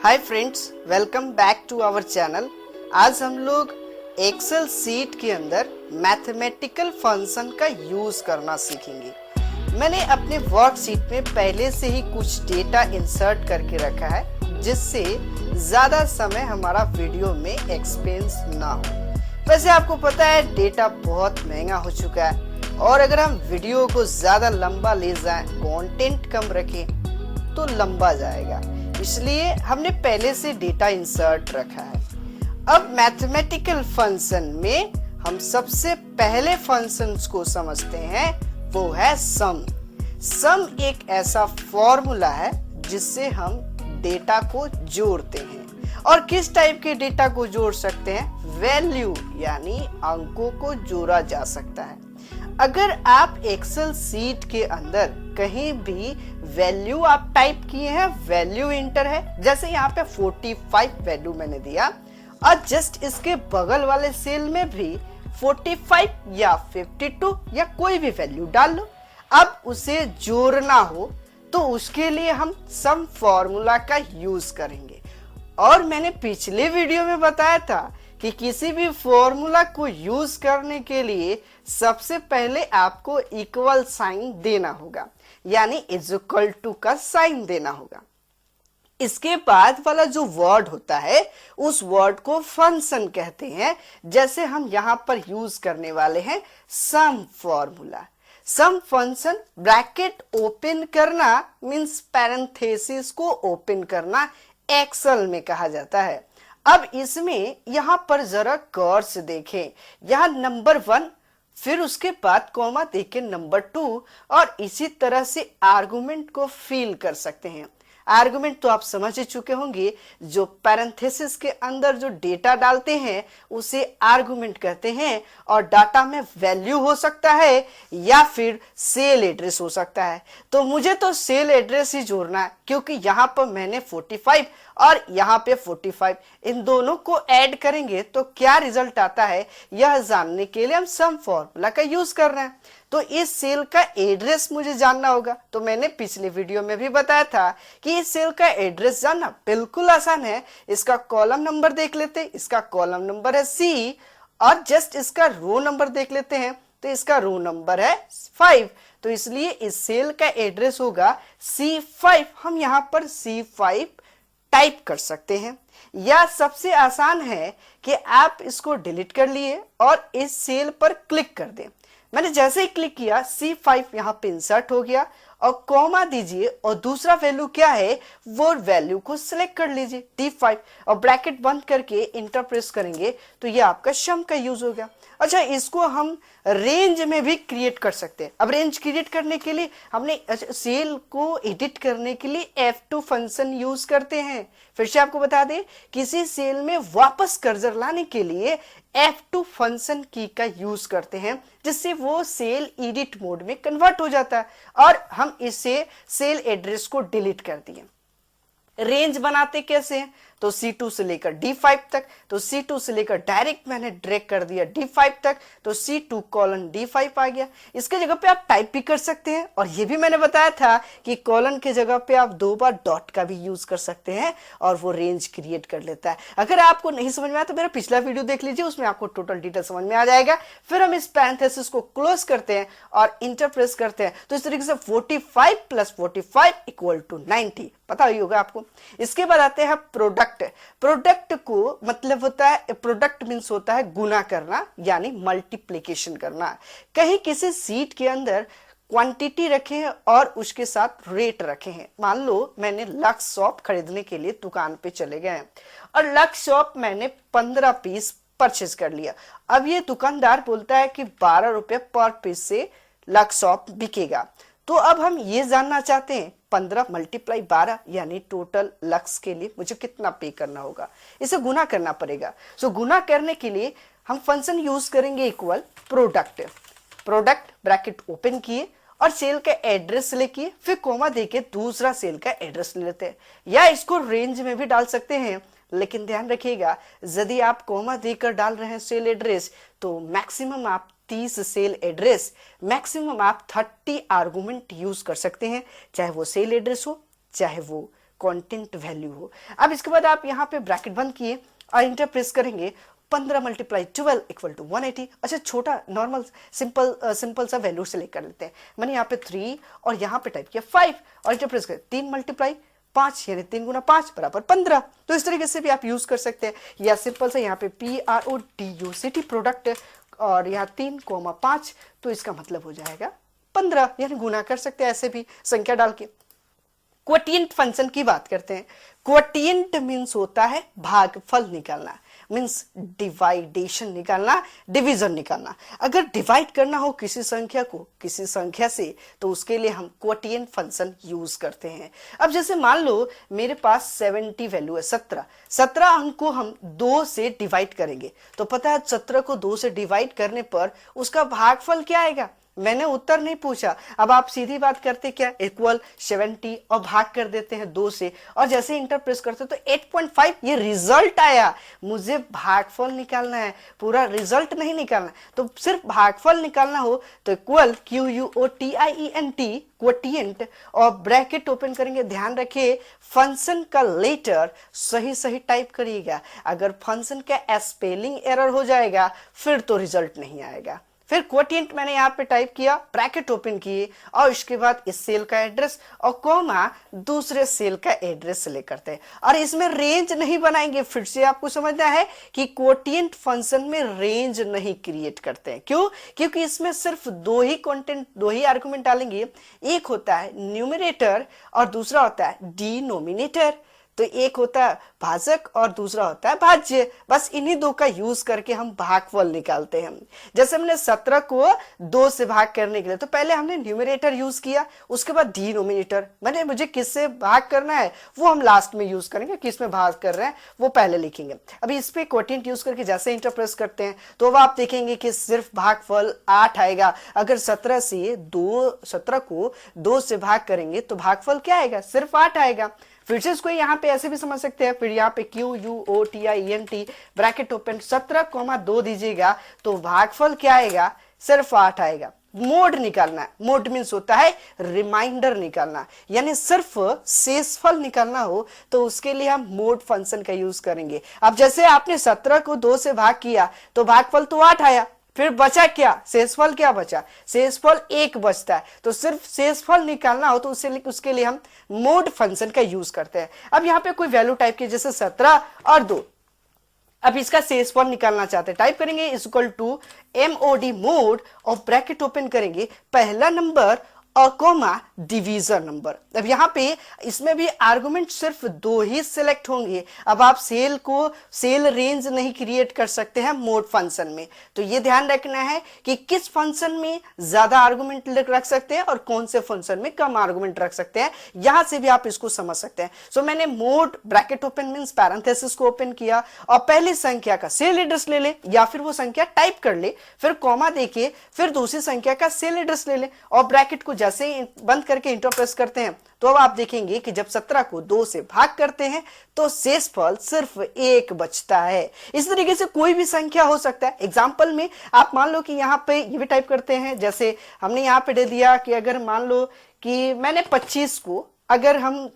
Hi friends, welcome back to our channel. आज हम लोग एक्सेल सीट के अंदर मैथमेटिकल फंक्शन का यूज करना सीखेंगे। मैंने अपने वर्कशीट में पहले से ही कुछ डेटा इंसर्ट करके रखा है, जिससे ज़्यादा समय हमारा वीडियो में एक्सपेंस ना हो। वैसे आपको पता है डेटा बहुत महंगा हो चुका है, और अगर हम वीडियो को ज़्यादा लंबा ले जाएं, कंटेंट कम रखें तो लंबा जाएगा। इसलिए हमने पहले से डेटा इंसर्ट रखा है। अब मैथमेटिकल फंक्शन में हम सबसे पहले फंक्शंस को समझते हैं, वो है सम। सम एक ऐसा फॉर्मूला है जिससे हम डेटा को जोड़ते हैं। और किस टाइप के डेटा को जोड़ सकते हैं? वैल्यू यानी अंकों को जोड़ा जा सकता है। अगर आप एक्सेल सीट के अंदर कहीं भी वैल्यू आप टाइप किए हैं, वैल्यू इंटर है, जैसे यहाँ पे 45 वैल्यू मैंने दिया, और जस्ट इसके बगल वाले सेल में भी 45 या 52 या कोई भी वैल्यू डाल लो। अब उसे जोड़ना हो तो उसके लिए हम सम फॉर्मूला का यूज करेंगे। और मैंने पिछले वीडियो में बताया था कि किसी भी फॉर्मूला को यूज करने के लिए सबसे पहले आपको इक्वल साइन देना होगा, यानी इज इक्वल टू का साइन देना होगा। इसके बाद वाला जो वर्ड होता है उस वर्ड को फंक्शन कहते हैं। जैसे हम यहां पर यूज करने वाले हैं सम फॉर्मूला। सम फंक्शन ब्रैकेट ओपन करना मींस पैरेंथेसिस को ओपन करना एक्सेल में कहा जाता है। अब इसमें यहां पर जरा गौर से देखें, यहां नंबर 1, फिर उसके बाद कॉमा देके नंबर 2, और इसी तरह से आर्गुमेंट को फिल कर सकते हैं। आर्गुमेंट तो आप समझ ही चुके होंगे, जो पैरेंथेसिस के अंदर जो डेटा डालते हैं उसे आर्गुमेंट कहते हैं। और डाटा में वैल्यू हो सकता है या फिर सेल एड्रेस हो सकता है। तो मुझे तो सेल एड्रेस ही जोड़ना है, क्योंकि यहाँ पर मैंने 45 और यहाँ पे 45, इन दोनों को ऐड करेंगे तो क्या रिजल्ट आता है, यह जानने के लिए हम सम फॉर्मूला का यूज कर रहे हैं। तो इस सेल का एड्रेस मुझे जानना होगा। तो मैंने पिछले वीडियो में भी बताया था कि इस सेल का एड्रेस जानना बिल्कुल आसान है। इसका कॉलम नंबर देख लेते हैं, इसका कॉलम नंबर है C, और जस्ट इसका रो नंबर देख लेते हैं, तो इसका रो नंबर है 5। तो इसलिए इस सेल का एड्रेस होगा C5। हम यहाँ पर C5 टाइप कर सकते हैं, या सबसे आसान है कि आप इसको डिलीट कर लिए और इस सेल पर क्लिक कर दें। मैंने जैसे ही क्लिक किया C5 यहाँ पे इंसर्ट हो गया, और कॉमा दीजिए, और दूसरा वैल्यू क्या है वो वैल्यू को सिलेक्ट कर लीजिए D5, और ब्रैकेट बंद करके इंटर प्रेस करेंगे तो ये आपका सम का यूज हो गया। अच्छा, इसको हम रेंज में भी क्रिएट कर सकते हैं। अब रेंज क्रिएट करने के लिए हमने सेल को एडिट करने के लिए F2 फंक्शन यूज करते हैं। फिर से आपको बता दें, किसी सेल में वापस कर्सर लाने के लिए F2 फंक्शन की का यूज करते हैं, जिससे वो सेल एडिट मोड में कन्वर्ट हो जाता है, और हम इसे सेल एड्रेस को डिलीट कर दिए। रेंज बनाते कैसे हैं? तो C2 से लेकर D5 तक, तो C2 से लेकर डायरेक्ट मैंने ड्रैग कर दिया D5 तक, तो C2 कॉलन D5 आ गया। इसके जगह पे आप टाइप भी कर सकते हैं, और ये भी मैंने बताया था कि कॉलन के जगह पे आप 2 बार डॉट का भी यूज कर सकते हैं, और वो रेंज क्रिएट कर लेता है। अगर आपको नहीं समझ में आया तो मेरा पिछला वीडियो देख लीजिए, उसमें आपको टोटल डिटेल समझ में आ जाएगा। फिर हम इस पैरेंथेसिस को क्लोज करते हैं और इंटर प्रेस करते हैं, तो इस तरीके से 45 + 45 = 90, पता ही होगा आपको। इसके बाद आते हैं प्रोडक्ट। प्रोडक्ट को मतलब होता है, प्रोडक्ट मींस होता है गुना करना, यानी मल्टीप्लिकेशन करना। कहीं किसी सीट के अंदर क्वांटिटी रखे हैं और उसके साथ रेट रखे हैं। मान लो मैंने लक्स सॉप खरीदने के लिए दुकान पे चले गए हैं, और लक्स सॉप मैंने 15 पीस परचेज कर लिया। अब ये दुकानदार बोलता है कि 12 रुपए पर पीस से लक्स सॉप बिकेगा। तो अब हम ये जानना चाहते हैं 15 × 12 यानी टोटल लक्स के लिए मुझे कितना पे करना होगा, इसे गुना करना पड़ेगा। सो गुना करने के लिए हम फंक्शन यूज करेंगे equal product. Product bracket open किए और सेल का एड्रेस लेके फिर कोमा देके दूसरा सेल का एड्रेस ले लेते हैं, या इसको रेंज में भी डाल सकते हैं। लेकिन ध्यान रखिएगा, यदि आप कोमा देकर डाल रहे हैं सेल एड्रेस, तो मैक्सिमम आप 30 सेल एड्रेस, मैक्सिमम आप 30 आर्गुमेंट यूज कर सकते हैं, चाहे वो सेल एड्रेस हो चाहे वो कंटेंट वैल्यू हो। अब इसके बाद आप यहाँ पे ब्रैकेट बंद किए और इंटर प्रेस करेंगे, 15 × 12 = 180। अच्छा, छोटा नॉर्मल सिंपल सा वैल्यू सेलेक्ट कर लेते हैं। मैंने यहाँ पे 3 और यहाँ पे टाइप किया 5 और इंटर प्रेस करें, 3 × 5 यानी 3 × 5 = 15। तो इस तरीके से भी आप यूज कर सकते हैं, या सिंपल से यहाँ पे PRODUCT प्रोडक्ट और यहाँ 3, 5, तो इसका मतलब हो जाएगा 15, यानी गुना कर सकते हैं ऐसे भी संख्या डाल के। क्वोटिएंट फंक्शन की बात करते हैं। क्वोटिएंट मीन्स होता है भागफल निकालना, मीन्स डिवाइडेशन निकालना, डिवीजन निकालना। अगर डिवाइड करना हो किसी संख्या को किसी संख्या से, तो उसके लिए हम क्वोटिएंट फंक्शन यूज करते हैं। अब जैसे मान लो मेरे पास 70 वैल्यू है, 17 अंक को हम 2 से डिवाइड करेंगे, तो पता है 17 को 2 से डिवाइड करने पर उसका भागफल क्या आएगा। मैंने उत्तर नहीं पूछा, अब आप सीधी बात करते क्या, इक्वल 70 और भाग कर देते हैं 2 से, और जैसे इंटर प्रेस करते तो 8.5 ये रिजल्ट आया। मुझे भागफल निकालना है, पूरा रिजल्ट नहीं निकालना। तो सिर्फ भागफल निकालना हो तो इक्वल QUOTIENT क्वोटिएंट और ब्रैकेट ओपन करेंगे। ध्यान रखिए फंक्शन का लेटर सही टाइप करिएगा, अगर फंक्शन का स्पेलिंग एरर हो जाएगा फिर तो रिजल्ट नहीं आएगा। फिर क्वोटिएंट मैंने यहाँ पे टाइप किया, ब्रैकेट ओपन किए और इसके बाद इस सेल का एड्रेस और कॉमा दूसरे सेल का एड्रेस सेलेक्ट करते हैं, और इसमें रेंज नहीं बनाएंगे। फिर से आपको समझना है कि क्वोटिएंट फंक्शन में रेंज नहीं क्रिएट करते हैं। क्यों? क्योंकि इसमें सिर्फ दो ही आर्गुमेंट डालेंगे, एक होता है न्यूमरेटर और दूसरा होता है डिनोमिनेटर। तो एक होता है भाजक और दूसरा होता है भाज्य, बस इन्हीं दो का यूज करके हम भागफल निकालते हैं। जैसे हमने 17 को 2 से भाग करने के लिए तो पहले हमने न्यूमरेटर यूज किया, उसके बाद डिनोमिनेटर। मैंने मुझे किससे भाग करना है वो हम लास्ट में यूज करेंगे, किस में भाग कर रहे हैं वो पहले लिखेंगे। अभी इस पे क्वोटिएंट यूज करके जैसे इंटर प्रेस करते हैं तो अब आप देखेंगे कि सिर्फ भागफल 8 आएगा। अगर 17 को 2 से भाग करेंगे तो भागफल क्या आएगा, सिर्फ 8 आएगा। फिर से इसको यहाँ पे ऐसे भी समझ सकते हैं, फिर यहाँ पे QUOTIENT ब्रैकेट ओपन 17, 2 दीजिएगा तो भागफल क्या आएगा, सिर्फ 8 आएगा। मोड निकालना है, मोड मीन्स होता है रिमाइंडर निकालना, यानी सिर्फ शेषफल निकालना हो तो उसके लिए हम मोड फंक्शन का यूज करेंगे। अब जैसे आपने 17 को 2 से भाग किया तो भागफल तो 8 आया, फिर बचा क्या, शेषफल क्या बचा, शेषफल 1 बचता है। तो सिर्फ शेषफल निकालना हो तो उसके लिए हम मोड फंक्शन का यूज करते हैं। अब यहाँ पे कोई वैल्यू टाइप की जैसे 17 और 2, अब इसका शेषफल निकालना चाहते हैं, टाइप करेंगे इक्वल टू MOD मोड और ब्रैकेट ओपन करेंगे पहला नंबर और कॉमा डिवीजन नंबर। अब यहाँ पे इसमें भी आर्गुमेंट सिर्फ 2 ही सिलेक्ट होंगे। अब आप सेल रेंज नहीं क्रिएट कर सकते हैं मोड फंक्शन में, तो ये ध्यान रखना है कि किस फंक्शन में ज्यादा आर्गुमेंट रख सकते हैं और कौन से फंक्शन में कम आर्गुमेंट रख सकते हैं, यहां से भी आप इसको समझ सकते हैं। सो मैंने mode bracket open means parenthesis को ओपन किया और पहली संख्या का सेल एड्रेस ले ले या फिर वो संख्या टाइप कर ले, फिर कॉमा देके फिर दूसरी संख्या का सेल एड्रेस ले ले और ब्रैकेट को जैसे बंद करके इंटर प्रेस करते हैं तो अब आप देखेंगे कि जब 17 को 2 से भाग करते हैं तो शेषफल सिर्फ 1 बचता है। इस तरीके से कोई भी संख्या हो सकता है। एग्जांपल में आप मान लो कि यहाँ पे ये भी टाइप करते हैं, जैसे हमने यहाँ पे दे दिया कि अगर मान लो कि मैंने 25 को अगर हम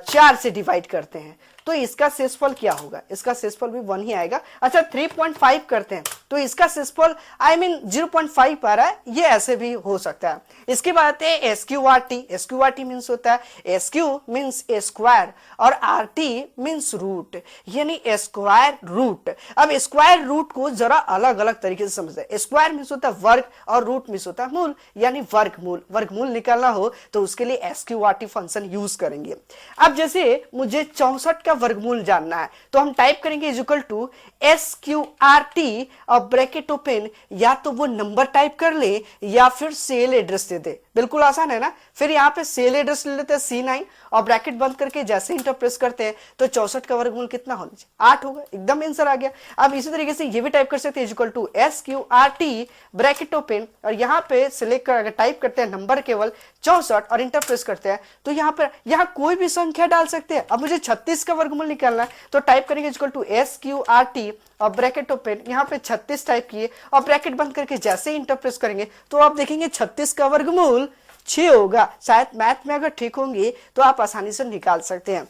4 से डिवाइड करते हैं तो इसका शेषफल क्या होगा, इसका शेषफल भी 1 ही आएगा। अच्छा 3.5 करते हैं तो इसका शेषफल 0.5 आ रहा है, ये ऐसे भी हो सकता है। इसके बाद है SQRT मीन्स होता है SQ मीन्स स्क्वायर और RT मीन्स रूट, यानी स्क्वायर रूट। अब स्क्वायर रूट को जरा अलग अलग तरीके से समझते हैं। स्क्वायर मीन्स होता है वर्ग और रूट मीन्स होता है मूल, यानी वर्गमूल निकालना हो तो उसके लिए SQRT फंक्शन यूज करेंगे। अब जैसे मुझे 64 का वर्गमूल जानना है तो हम टाइप करेंगे इक्वल टू SQRT और ब्रैकेट ओपन, या तो वो नंबर टाइप कर ले या फिर सेल एड्रेस दे दे, बिल्कुल आसान है ना। फिर यहाँ पे सेल एड्रेस ले लेते हैं C9 और ब्रैकेट बंद करके जैसे इंटर प्रेस करते हैं तो 64 का वर्गमूल कितना होना चाहिए, 8 होगा, एकदम आंसर आ गया। अब इसी तरीके से ये भी टाइप कर सकते हैं equal to SQRT bracket open और यहाँ पे सिलेक्ट कर अगर टाइप करते हैं नंबर केवल 64 और इंटर प्रेस करते हैं तो यहाँ कोई भी संख्या डाल सकते हैं। अब मुझे 36 का वर्गमूल निकालना है तो टाइप करेंगे इक्वल टू SQRT और ब्रैकेट ओपन, यहाँ पे 36 टाइप किए और ब्रैकेट बंद करके जैसे इंटर प्रेस करेंगे तो आप देखेंगे 36 का वर्गमूल 6 होगा। शायद मैथ में अगर ठीक होंगे तो आप आसानी से निकाल सकते हैं।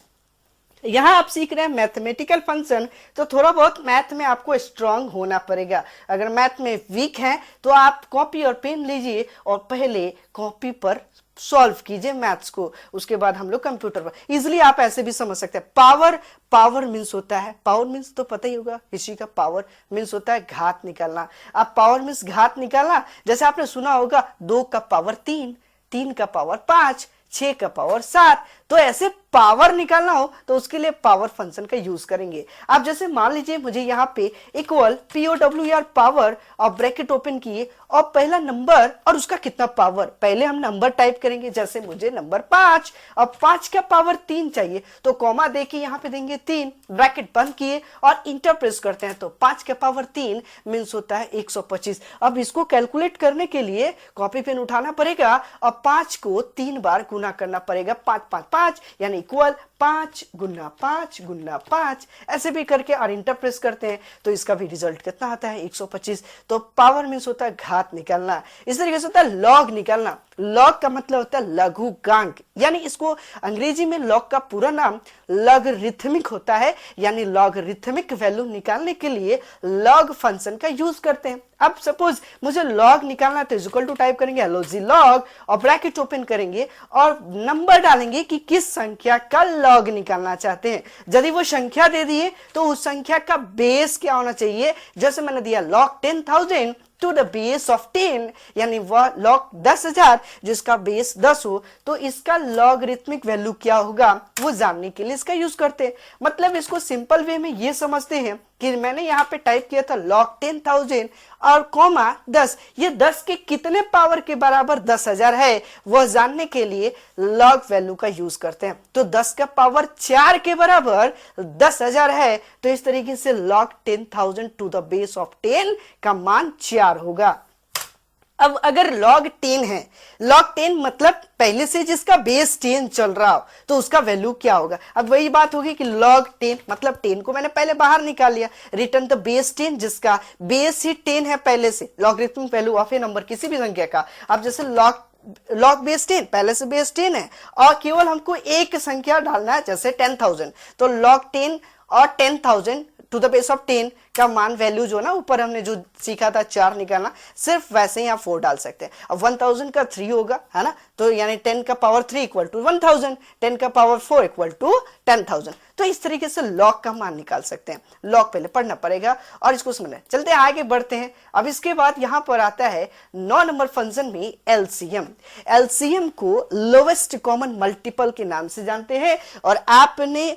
यहाँ आप सीख रहे हैं मैथमेटिकल फंक्शन, तो थोड़ा बहुत मैथ में आपको स्ट्रांग होना पड़ेगा। अगर मैथ में वीक हैं तो आप कॉपी और पेन लीजिए और पहले कॉपी पर सॉल्व कीजिए मैथ्स को, उसके बाद हम लोग कंप्यूटर पर इजिली आप ऐसे भी समझ सकते हैं। पावर मीन्स होता है, पावर मीन्स तो पता ही होगा किसी का, पावर मीन्स होता है घात निकालना। अब पावर मीन्स घात निकालना, जैसे आपने सुना होगा 2 का पावर 3, 3 का पावर 5, 6 का पावर 7। तो ऐसे पावर निकालना हो तो उसके लिए पावर फंक्शन का यूज करेंगे। आप जैसे मान लीजिए मुझे यहाँ पे इक्वल POWR पावर और ब्रैकेट ओपन किए और पहला नंबर और उसका कितना पावर, पहले हम नंबर टाइप करेंगे। जैसे मुझे नंबर 5 और 5 का पावर 3 चाहिए, तो कॉमा देके यहाँ पे देंगे 3, ब्रैकेट बंद किए और इंटर प्रेस करते हैं, तो 5 का पावर 3 मीन्स होता है 125। अब इसको कैलकुलेट करने के लिए कॉपी पेन उठाना पड़ेगा और 5 को 3 बार गुना करना पड़ेगा, 5 5 5 यानी इक्वल 5 गुना 5 गुना 5, ऐसे भी करके और इंटर प्रेस करते हैं तो इसका भी रिजल्ट कितना आता है 125। तो पावर मीन्स होता है घात निकालना। इस तरीके से होता है लॉग निकालना। लॉग का मतलब होता है लघुगांक, यानी इसको अंग्रेजी में लॉग का पूरा नाम लॉगरिथमिक होता है, यानी लॉगरिथमिक वैल्यू निकालने के लिए लॉग फंक्शन का यूज करते हैं। अब सपोज मुझे लॉग निकालना है तो इक्वल टू टाइप करेंगे LOG लॉग और ब्रैकेट ओपन करेंगे और नंबर डालेंगे कि किस संख्या का लॉग निकालना चाहते हैं। यदि वो संख्या दे दिए तो उस संख्या का बेस क्या होना चाहिए, जैसे मैंने दिया log 10,000 to the base of 10, यानी वह लॉग 10,000 जिसका बेस 10 हो, तो इसका लॉगरिथमिक वैल्यू क्या होगा वो जानने के लिए इसका यूज करते हैं। मतलब इसको सिंपल वे में ये समझते हैं कि मैंने यहाँ पे टाइप किया था लॉग 10,000 और कॉमा 10, ये 10 के कितने पावर के बराबर 10,000 है वह जानने के लिए लॉग वैल्यू का यूज करते हैं। तो 10 का पावर 4 के बराबर 10,000 है, तो इस तरीके से log 10,000 to the base of 10 का मान 4 होगा। अब अगर log 10 है, log 10 मतलब पहले से जिसका बेस 10 चल रहा हो तो उसका वैल्यू क्या होगा। अब वही बात होगी कि log 10 मतलब 10 को मैंने पहले बाहर निकाल लिया, रिटर्न द बेस 10 जिसका बेस ही 10 है पहले से, logarithmic value of A number किसी भी संख्या का। अब जैसे log बेस 10 पहले से बेस 10 है और केवल हमको एक संख्या डालना है जैसे 10,000, तो log 10 और 10,000 टू द बेस ऑफ 10 का मान वैल्यू जो ना ऊपर हमने जो सीखा था 4 निकालना, सिर्फ वैसे ही आप 4 डाल सकते हैं। अब 1000 का 3 होगा, है ना, तो यानी 10 का पावर 3 इक्वल टू 1000, 10 का पावर 4 इक्वल टू 10,000। तो इस तरीके से लॉग का मान निकाल सकते हैं। लॉग पहले पढ़ना पड़ेगा और इसको समझना। चलते हैं आगे बढ़ते हैं। अब इसके बाद यहां पर आता है 9 नंबर फंक्शन में LCM। LCM को लोवेस्ट कॉमन मल्टीपल के नाम से जानते हैं और आपने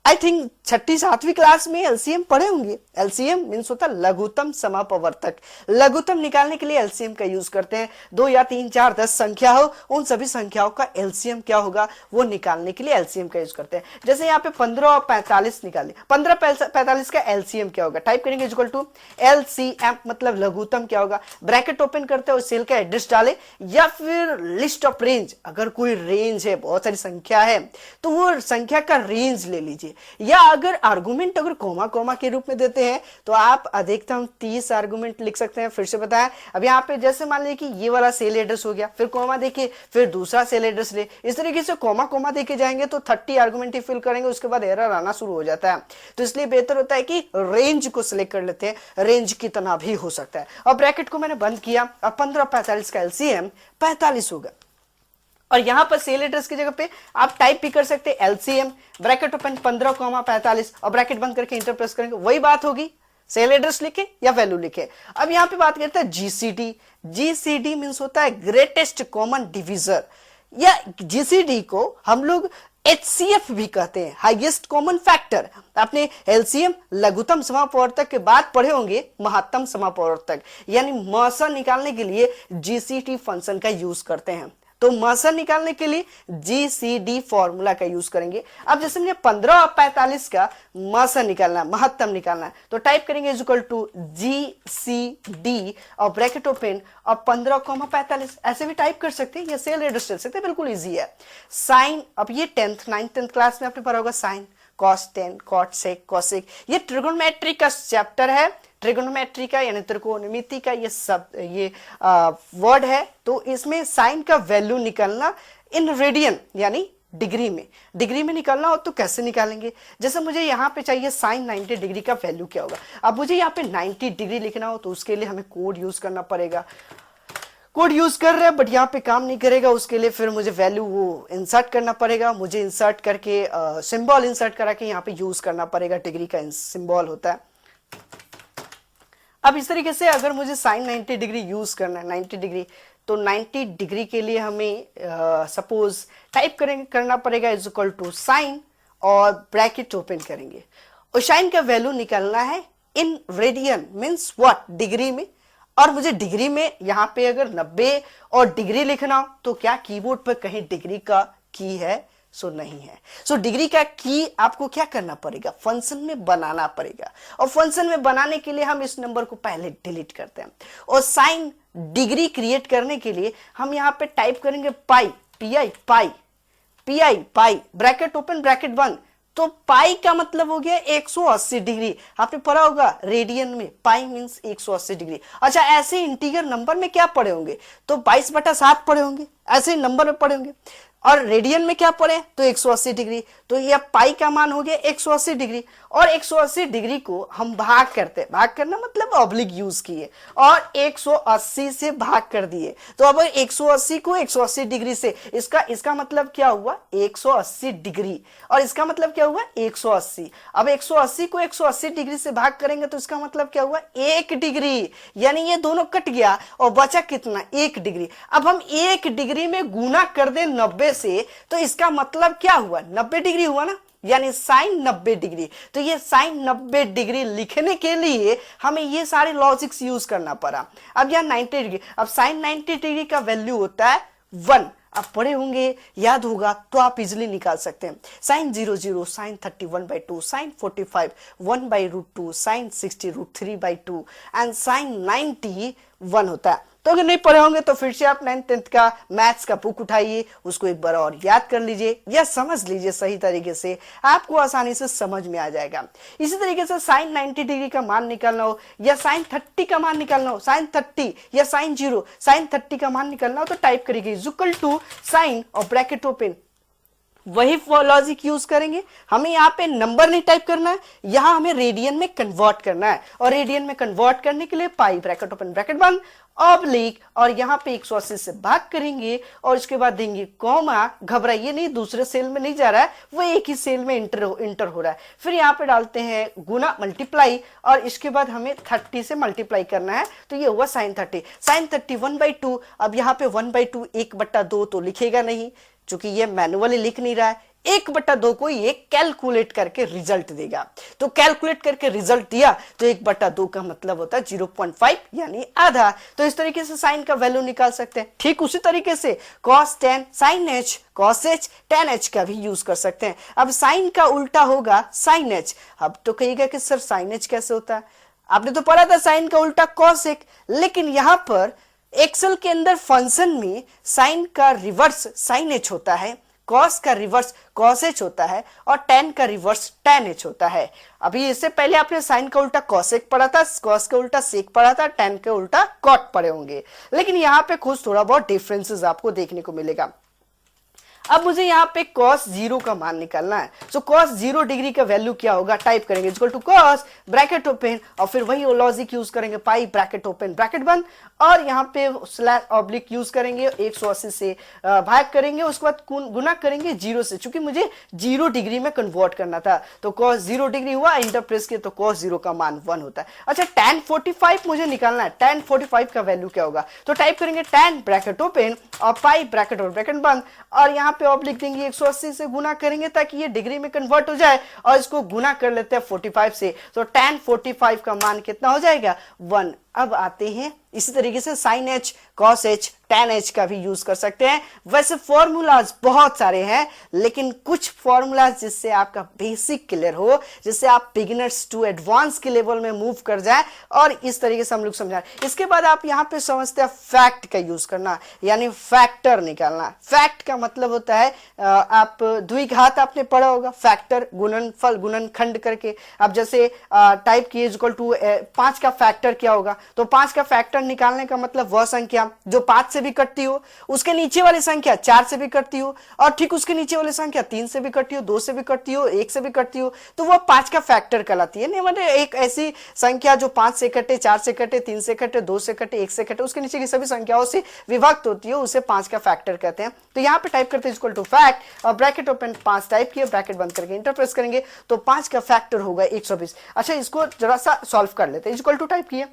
आई थिंक 6ठी 7वीं क्लास में LCM पढ़े होंगे। LCM मीन्स होता है लघुत्तम समापवर्तक। लघुत्तम निकालने के लिए LCM का यूज करते हैं। 2 या 3 4 10 संख्या हो, उन सभी संख्याओं का LCM क्या होगा वो निकालने के लिए LCM का यूज करते हैं। जैसे यहाँ पे 15 और 45 निकाले, 15 45 का LCM क्या होगा, टाइप करेंगे इक्वल टू LCM मतलब लघुत्तम क्या होगा, ब्रैकेट ओपन करते हैं और सेल का एड्रेस डाले या फिर लिस्ट ऑफ रेंज, अगर कोई रेंज है बहुत सारी संख्या है तो वो संख्या का रेंज ले लीजिए। या अगर आर्गुमेंट अगर कोमा कोमा के रूप में देते हैं तो आप अधिकतम 30 आर्गुमेंट लिख सकते हैं। फिर से बताएं, अब यहाँ पे जैसे मान लीजिए कि ये वाला सेल एड्रेस हो गया, फिर कोमा देखिए, फिर दूसरा सेल एड्रेस ले, इस तरीके से कोमा कोमा देके जाएंगे तो 30 आर्गुमेंट ही फिल करेंगे, उसके बाद एरर आना शुरू हो जाता है। तो इसलिए बेहतर होता है कि रेंज को सिलेक्ट कर लेते हैं, रेंज कितना भी हो सकता है। और ब्रैकेट को मैंने बंद किया और 15 45 का LCM 45 होगा। और यहां पर सेल एड्रेस की जगह पे आप टाइप भी कर सकते हैं LCM ब्रैकेट ओपन 15 45 और ब्रैकेट बंद करके इंटर प्रेस करेंगे, वही बात होगी, सेल एड्रेस लिखे या वैल्यू लिखे। अब यहां पे बात करते हैं GCD। GCD मींस होता है ग्रेटेस्ट कॉमन डिविजर, या GCD को हम लोग HCF भी कहते हैं, हाईएस्ट कॉमन फैक्टर। आपने LCM लघुत्तम समापवर्तक के बाद पढ़े होंगे महत्तम समापवर्तक, यानी मसा निकालने के लिए GCD फंक्शन का यूज करते हैं। तो मसा निकालने के लिए GCD फॉर्मूला का यूज करेंगे। अब जैसे मुझे 15 और 45 का मसा निकालना है, महत्तम निकालना है, तो टाइप करेंगे इक्वल टू GCD और ब्रैकेट ओपन और 15 45 ऐसे भी टाइप कर सकते हैं या सेल एड्रेस चल सकते हैं, बिल्कुल इजी है। साइन, अब ये 10th 9th 10th क्लास में आपने पढ़ा होगा sine cos 10, cot sec, cosec, ये ट्रिगोनोमेट्री का चैप्टर है, ट्रिगोनोमेट्री का यानी त्रिकोणमिति का ये सब ये वर्ड है। तो इसमें साइन का वैल्यू निकालना इन रेडियन यानी डिग्री में निकालना हो तो कैसे निकालेंगे, जैसे मुझे यहाँ पे चाहिए साइन 90 डिग्री का वैल्यू क्या होगा। अब मुझे यहाँ पे 90 डिग्री लिखना हो तो उसके लिए हमें कोड यूज करना पड़ेगा, कोड यूज कर रहे हैं बट यहाँ पे काम नहीं करेगा, उसके लिए फिर मुझे वैल्यू वो इंसर्ट करना पड़ेगा, मुझे इंसर्ट करके सिंबल इंसर्ट करा के यहाँ पे यूज करना पड़ेगा, डिग्री का सिंबल होता है। अब इस तरीके से अगर मुझे साइन 90 डिग्री यूज करना है 90 डिग्री, तो 90 डिग्री के लिए हमें सपोज टाइप करना पड़ेगा इज इक्वल टू साइन और ब्रैकेट ओपन करेंगे और साइन का वैल्यू निकालना है in radian means what degree में, और मुझे डिग्री में यहाँ पे अगर 90 और डिग्री लिखना हो तो क्या कीबोर्ड पर कहीं डिग्री का की है, सो नहीं है। सो डिग्री का की आपको क्या करना पड़ेगा, फंक्शन में बनाना पड़ेगा, और फंक्शन में बनाने के लिए हम इस नंबर को पहले डिलीट करते हैं, और साइन डिग्री क्रिएट करने के लिए हम यहाँ पे टाइप करेंगे पाई, पाई ब्रैकेट ओपन ब्रैकेट बंद, तो पाई का मतलब हो गया 180 डिग्री। आपने पढ़ा होगा रेडियन में पाई मींस 180 डिग्री। अच्छा ऐसे इंटीजर नंबर में क्या पढ़े होंगे, तो 22/7 पढ़े होंगे, ऐसे नंबर में पढ़े होंगे, और रेडियन में क्या पढ़े तो 180 डिग्री, तो यह पाई का मान हो गया 180 डिग्री, और 180 डिग्री को हम भाग करते हैं, भाग करना मतलब ऑब्लिक यूज किए और 180 से भाग कर दिए, तो अब 180 को 180 डिग्री से इसका मतलब क्या हुआ 180 डिग्री, और इसका मतलब क्या हुआ 180। अब 180 को 180 डिग्री से भाग करेंगे तो इसका मतलब क्या हुआ 1 डिग्री, यानी ये दोनों कट गया और बचा कितना 1 डिग्री। अब हम 1 डिग्री में गुना कर दें 90 से, तो इसका मतलब क्या हुआ 90 डिग्री हुआ ना, यानी साइन 90 डिग्री। तो ये साइन 90 डिग्री लिखने के लिए हमें ये सारे लॉजिक्स यूज करना पड़ा। अब यहाँ 90 डिग्री, अब साइन 90 डिग्री का वैल्यू होता है 1, आप पढ़े होंगे याद होगा तो आप इजिली निकाल सकते हैं। Sine 00 sine 31/2 sine 45 1/√2 sine 60 √3/2 and sine 90 1 होता है। तो अगर नहीं पढ़े होंगे तो फिर से आप 9th 10th का मैथ्स का बुक उठाइए, उसको एक बार और याद कर लीजिए या समझ लीजिए सही तरीके से, आपको आसानी से समझ में आ जाएगा। इसी तरीके से साइन 90 डिग्री का मान निकालना हो या साइन 30 का मान निकालना हो, साइन 30 या साइन 0 साइन 30 का मान निकालना हो तो टाइप करिए इक्वल टू साइन और ब्रैकेट ओपन, वही लॉजिक यूज करेंगे। हमें यहाँ पे नंबर नहीं टाइप करना है, यहाँ हमें रेडियन में कन्वर्ट करना है, और रेडियन में कन्वर्ट करने के लिए पाई ब्रैकेट ओपन ब्रैकेट बंद ऑब्लिक, और यहाँ पे 180 से भाग करेंगे और इसके बाद देंगे कॉमा, घबराइए नहीं दूसरे सेल में नहीं जा रहा है, वो एक ही सेल में इंटर हो रहा है। फिर यहाँ पे डालते हैं गुना मल्टीप्लाई, और इसके बाद हमें 30 से मल्टीप्लाई करना है, तो ये हुआ साइन 30 1/2। अब यहाँ पे 1/2 1/2 तो लिखेगा नहीं क्योंकि ये मैनुअली लिख नहीं रहा है, 1/2 को ये कैलकुलेट करके रिजल्ट देगा, तो कैलकुलेट करके रिजल्ट दिया तो 1/2 का मतलब होता है 0.5 यानी आधा। तो इस तरीके से साइन का वैल्यू निकाल सकते हैं। ठीक उसी तरीके से cos 10 sin h cos h tan h का भी यूज कर सकते हैं। अब साइन का उल्टा होगा sin h। अब तो कहिएगा कि सर sin h कैसे होता है, आपने तो पढ़ा था साइन का उल्टा cos h, लेकिन यहां पर एक्सेल के अंदर फंक्शन में साइन का रिवर्स साइन h होता है, कॉस का रिवर्स कॉस h होता है, और tan का रिवर्स tan h होता है। अभी इससे पहले आपने साइन का उल्टा कॉसेक पढ़ा था, कॉस का उल्टा सेक पढ़ा था, tan का उल्टा कॉट पढ़े होंगे, लेकिन यहाँ पे कुछ थोड़ा बहुत डिफरेंसेस आपको देखने को मिलेगा। अब मुझे यहाँ पे cos 0 का मान निकालना है, सो cos 0 डिग्री का वैल्यू क्या होगा, टाइप करेंगे equal to cos bracket open, और फिर वही लॉजिक यूज करेंगे पाई ब्रैकेट ओपन ब्रैकेट बंद, और यहाँ पे स्लैश ऑब्लिक यूज करेंगे, 180 से भाग करेंगे, उसके बाद गुना करेंगे 0 से, क्योंकि मुझे 0 डिग्री में कन्वर्ट करना था, तो cos 0 डिग्री हुआ, इंटर प्रेस किया तो cos 0 का मान 1 होता है। अच्छा tan 45 मुझे निकालना है, tan 45 का वैल्यू क्या होगा, तो टाइप करेंगे tan ब्रैकेट ओपन और पाई ब्रैकेट और ब्रैकेट बंद, और यहाँ पे ऑब्लिक देंगे 180 से गुना करेंगे ताकि ये डिग्री में कन्वर्ट हो जाए, और इसको गुना कर लेते हैं 45 से, तो tan 45 का मान कितना हो जाएगा 1, अब आते हैं इसी तरीके से sine H, cos H, tan H का भी यूज कर सकते हैं। वैसे फॉर्मूलाज बहुत सारे हैं, लेकिन कुछ फॉर्मूलाज जिससे आपका बेसिक क्लियर हो, जिससे आप बिगिनर्स टू एडवांस के लेवल में मूव कर जाए, और इस तरीके से हम लोग समझाएं। इसके बाद आप यहाँ पे समझते हैं फैक्ट का यूज करना, यानी फैक्टर निकालना। फैक्ट का मतलब होता है आप द्विघात आपने पढ़ा होगा, फैक्टर गुणनफल गुणनखंड करके। अब जैसे टाइप की इक्वल टू 5 का फैक्टर क्या होगा, तो 5 का फैक्टर निकालने का मतलब वह संख्या जो 5 से भी कटती हो, उसके नीचे वाली संख्या 4 से भी कटती हो, और ठीक उसके नीचे वाली संख्या 3 से भी कटती हो, 2 से भी कटती हो, 1 से भी कटती हो, तो वो 5 का फैक्टर कहलाती है। नहीं मतलब एक ऐसी संख्या जो 5 से कटे, 4 से कटे, 3 से कटे, 2 से कटे, 1 से कटे, उसके नीचे की सभी संख्याओं से विभक्त होती है, उसे 5 का फैक्टर कहते हैं। तो यहाँ पे टाइप करते हैं इक्वल टू फैक्ट, और ब्रैकेट ओपन 5 टाइप किया, ब्रैकेट बंद करके इंटर प्रेस करेंगे तो 5 का फैक्टर होगा 120। अच्छा, इसको जरा सा सॉल्व कर लेते हैं। इक्वल टू टाइप किया,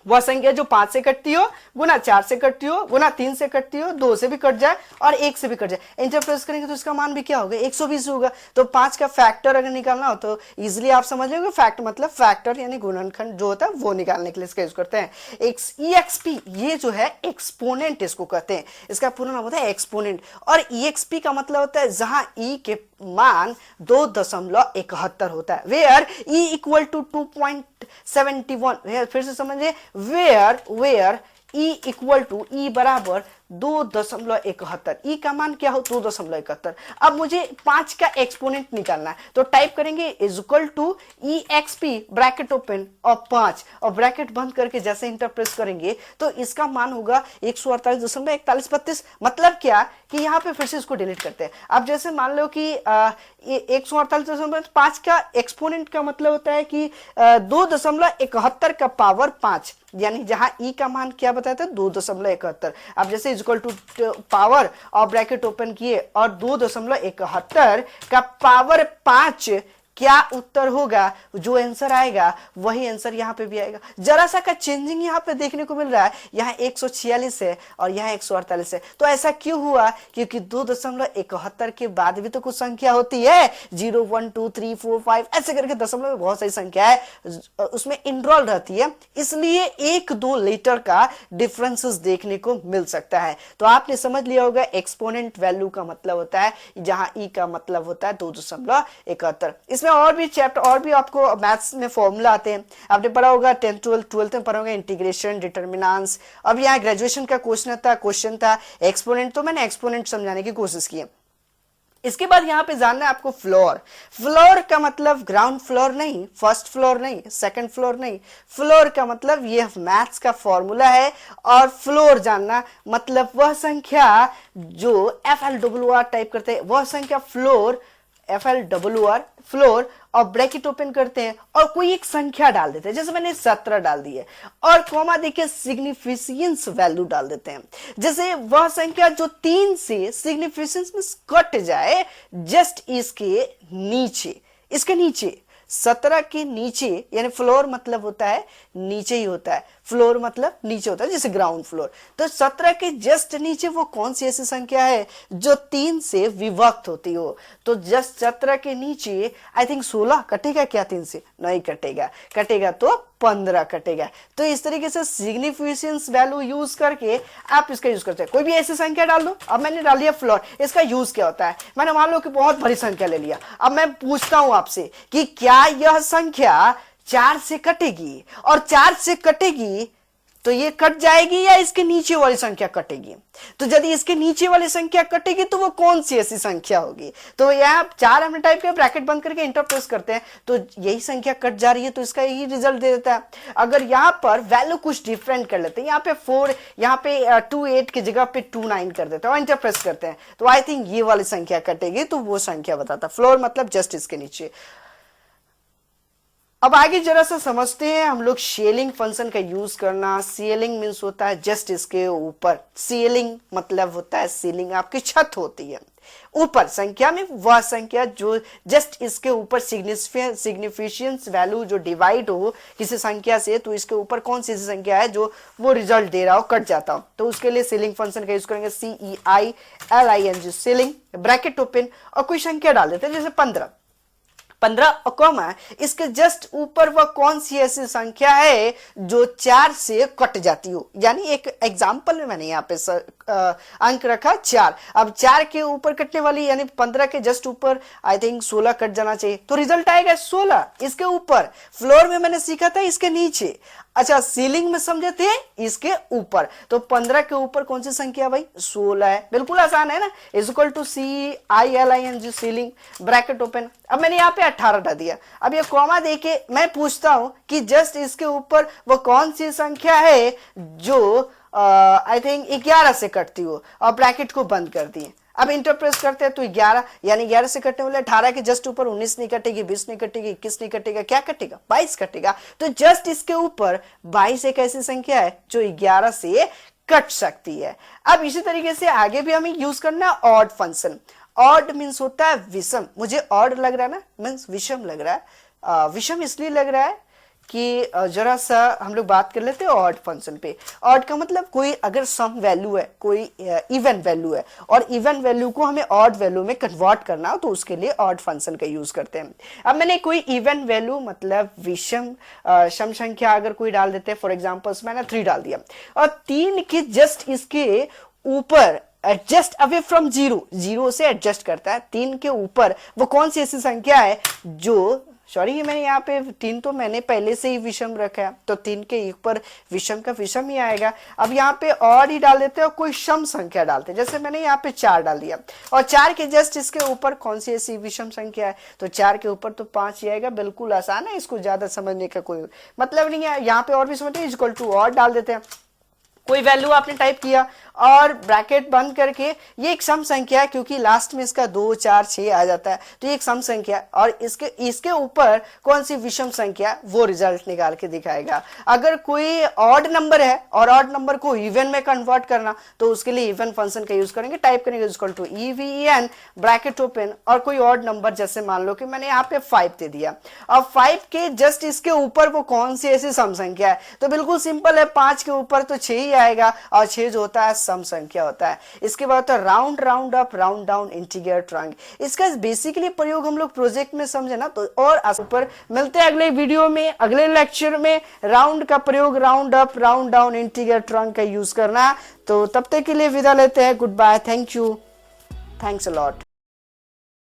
वह संख्या जो 5 से कटती हो, गुना 4 से कटती हो, गुना 3 से कटती हो, 2 से भी कट जाए और 1 से भी कट जाए, इंटर प्रेस करेंगे तो इसका मान भी क्या होगा, 120 होगा। तो 5 का फैक्टर अगर निकालना हो तो इजीली आप समझ लेंगे, फैक्ट मतलब फैक्टर यानी गुणनखंड जो होता है वो निकालने के लिए इसका यूज करते हैं। EXP ये जो है एक्सपोनेंट इसको कहते हैं, इसका पूरा नाम होता है एक्सपोनेंट। और EXP का मतलब होता है जहां E के मान 2.71 होता है, वेयर E इक्वल टू 2.71। फिर से समझिए, where E equal to E बराबर 2.71, E का मान क्या हो 2.71। अब मुझे 5 का एक्सपोनेंट निकालना है, तो टाइप करेंगे is equal to EXP bracket open और 5 और ब्रैकेट बंद करके जैसे इंटर प्रेस करेंगे तो इसका मान होगा 148.4132। मतलब क्या कि यहाँ पे फिर से इसको डिलीट करते हैं। अब जैसे मान लो कि 148.5 का एक्सपोनेंट का मतलब होता है कि 2.71 का पावर 5, यानी जहां E का मान क्या बताया था 2.71। अब जैसे इक्वल टू पावर और ब्रैकेट ओपन किए और 2.71 का पावर 5 क्या उत्तर होगा, जो आंसर आएगा वही आंसर यहाँ पे भी आएगा। जरा सा का चेंजिंग यहाँ पे देखने को मिल रहा है, यहाँ 146 है और यहाँ 148 है। तो ऐसा क्यों हुआ, क्योंकि 2.71 के बाद भी तो कुछ संख्या होती है, 0 1 2 3 4 5 ऐसे करके दशमलव में बहुत सारी संख्या है उसमें इनरोल रहती है, इसलिए 1-2 लेटर का डिफरेंसेस देखने को मिल सकता है। तो आपने समझ लिया होगा एक्सपोनेंट वैल्यू का मतलब होता है जहां E का मतलब होता है 2.71। इसमें और भी चैप्टर और भी आपको मैथ्स में फॉर्मूला आते हैं, आपने पढ़ा होगा 10th 12th में पढ़ा होगा इंटीग्रेशन, डिटर्मिनेंट्स। अब यहाँ ग्रेजुएशन का क्वेश्चन था एक्सपोनेंट, तो मैंने एक्सपोनेंट समझाने की कोशिश की है। इसके बाद यहाँ पे जानना है आपको फ्लोर। फ्लोर का मतलब ग्राउंड फ्लोर नहीं, फर्स्ट फ्लोर नहीं, सेकंड फ्लोर नहीं, फ्लोर का मतलब ये मैथ्स का फॉर्मूला है। और फ्लोर जानना मतलब वह संख्या जो FLWR टाइप करते हैं, वह संख्या फ्लोर, FLWR फ्लोर, और ब्रैकेट ओपन करते हैं और कोई एक संख्या डाल देते हैं, जैसे मैंने 17 डाल दी है, और कॉमा देखिए सिग्निफिकेंस वैल्यू डाल देते हैं, जैसे वह संख्या जो 3 से सिग्निफिकेंस में कट जाए जस्ट इसके नीचे, इसके नीचे 17 के नीचे, यानी फ्लोर मतलब होता है नीचे ही होता है, फ्लोर मतलब नीचे होता है जैसे ग्राउंड फ्लोर। तो 17 के जस्ट नीचे वो कौन सी ऐसी संख्या है जो 3 से विभक्त होती हो, तो जस्ट 17 के नीचे आई थिंक 16 कटेगा क्या, 3 से नहीं कटेगा, कटेगा तो 15 कटेगा। तो इस तरीके से सिग्निफिकेंस वैल्यू यूज करके आप इसका यूज करते हैं। कोई भी ऐसी संख्या डाल दो, अब मैंने डाल दिया फ्लोर, इसका यूज क्या होता है, मैंने मान लो कि बहुत बड़ी संख्या ले लिया, अब मैं पूछता हूं आपसे कि क्या यह संख्या 4 से कटेगी, और 4 से कटेगी तो ये कट जाएगी या इसके नीचे वाली संख्या कटेगी। तो यदि इसके नीचे वाली संख्या कटेगी तो वो कौन सी ऐसी संख्या होगी, तो यहाँ 4 हमने टाइप किया, ब्रैकेट बंद करके इंटर प्रेस करते हैं तो यही संख्या कट जा रही है, तो इसका यही रिजल्ट दे देता है। अगर यहाँ पर वैल्यू कुछ डिफरेंट कर लेते हैं, यहाँ पे 4, यहाँ पे 28 की जगह पे 29 कर देते हैं और इंटर प्रेस करते हैं, तो आई थिंक ये वाली संख्या कटेगी, तो वो संख्या बताता। फ्लोर मतलब जस्ट इसके नीचे। अब आगे जरा सा समझते हैं हम लोग शेलिंग फंक्शन का यूज करना। शेलिंग मीन्स होता है जस्ट इसके ऊपर, सीलिंग मतलब होता है सीलिंग, आपकी छत होती है ऊपर संख्या में, वह संख्या जो जस्ट इसके ऊपर सिग्निफिकेंस वैल्यू जो डिवाइड हो किसी संख्या से, तो इसके ऊपर कौन सी ऐसी संख्या है जो वो रिजल्ट दे रहा हो, कट जाता हो, तो उसके लिए सीलिंग फंक्शन का यूज करेंगे, CEILING, सीलिंग, ब्रैकेट ओपन और कोई संख्या डाल देते हैं जैसे 15। 15 कॉमा इसके जस्ट ऊपर वह कौन सी ऐसी संख्या है जो 4 से कट जाती हो। यानी एक एग्जांपल में मैंने यहाँ पे अंक रखा 4। अब 4 के ऊपर कटने वाली यानी 15 के जस्ट ऊपर आई थिंक 16 कट जाना चाहिए, तो रिजल्ट आएगा 16 इसके ऊपर। फ्लोर में मैंने सीखा था इसके नीचे, अच्छा सीलिंग में समझे थे इसके ऊपर। तो 15 के ऊपर कौन सी संख्या भाई 16 है, बिल्कुल आसान है ना। Is equal to CILING ceiling bracket open. अब मैंने यहाँ पे 18 डाल दिया। अब ये कॉमा देके मैं पूछता हूं कि जस्ट इसके ऊपर वो कौन सी संख्या है जो आई थिंक 11 से कटती हो, और ब्रैकेट को बंद कर दिए। अब इंटर प्रेस करते हैं तो 11 यानी 11 से कटने वाले 18 के जस्ट ऊपर 19 नहीं कटेगी, 20 नहीं कटेगी, 21 नहीं कटेगा, क्या कटेगा 22 कटेगा। तो जस्ट इसके ऊपर 22 एक ऐसी संख्या है जो 11 से कट सकती है। अब इसी तरीके से आगे भी हमें यूज करना ऑड फंक्शन। ऑड मीन्स होता है विषम। मुझे ऑड लग रहा है ना, मीन्स विषम लग रहा है। विषम इसलिए लग रहा है कि जरा सा हम लोग बात कर लेते हैं ऑड फंक्शन पे। ऑड का मतलब कोई अगर सम वैल्यू है, कोई इवन वैल्यू है, और इवन वैल्यू को हमें ऑड वैल्यू में कन्वर्ट करना हो तो उसके लिए ऑड फंक्शन का यूज करते हैं। अब मैंने कोई इवन वैल्यू मतलब विषम सम संख्या अगर कोई डाल देते हैं, फॉर एग्जाम्पल मैंने 3 डाल दिया, और 3 के जस्ट इसके ऊपर एडजस्ट अवे फ्रॉम 0 से एडजस्ट करता है 3 के ऊपर वो कौन सी ऐसी संख्या है जो सॉरी मैंने यहाँ पे 3 तो मैंने पहले से ही विषम रखा है, तो 3 के ऊपर विषम का विषम ही आएगा। अब यहाँ पे और ही डाल देते हैं और कोई सम संख्या डालते हैं, जैसे मैंने यहाँ पे 4 डाल दिया, और 4 के जस्ट इसके ऊपर कौन सी ऐसी विषम संख्या है, तो 4 के ऊपर तो 5 ही आएगा। बिल्कुल आसान है, इसको ज्यादा समझने का कोई मतलब नहीं है। यहाँ पे और भी समझते हैं, इक्वल टू और डाल देते हैं। कोई वैल्यू आपने टाइप किया और ब्रैकेट बंद करके, ये एक सम संख्या है क्योंकि लास्ट में इसका 2 4 6 आ जाता है, तो ये एक सम संख्या है, और इसके ऊपर कौन सी विषम संख्या वो रिजल्ट निकाल के दिखाएगा। अगर कोई ऑड नंबर है और ऑड नंबर को इवन में कन्वर्ट करना, तो उसके लिए इवन फंक्शन का यूज करेंगे। टाइप करेंगे equal to EVEN bracket open, और कोई ऑड नंबर जैसे मान लो कि मैंने यहाँ पे 5 दे दिया, और 5 के जस्ट इसके ऊपर वो कौन सी ऐसी सम संख्या है, तो बिल्कुल सिंपल है, 5 के ऊपर तो 6 ही आएगा, और 6 जो होता है सम संख्या होता है। इसके बाद तो round round up round down integer trunk, इसका बेसिकली प्रयोग हम लोग प्रोजेक्ट में समझे ना, तो और ऊपर मिलते हैं अगले वीडियो में, अगले लेक्चर में। राउंड का प्रयोग round up round down integer trunc का यूज करना। तो तब तक के लिए विदा लेते हैं, goodbye, thank you, thanks a lot.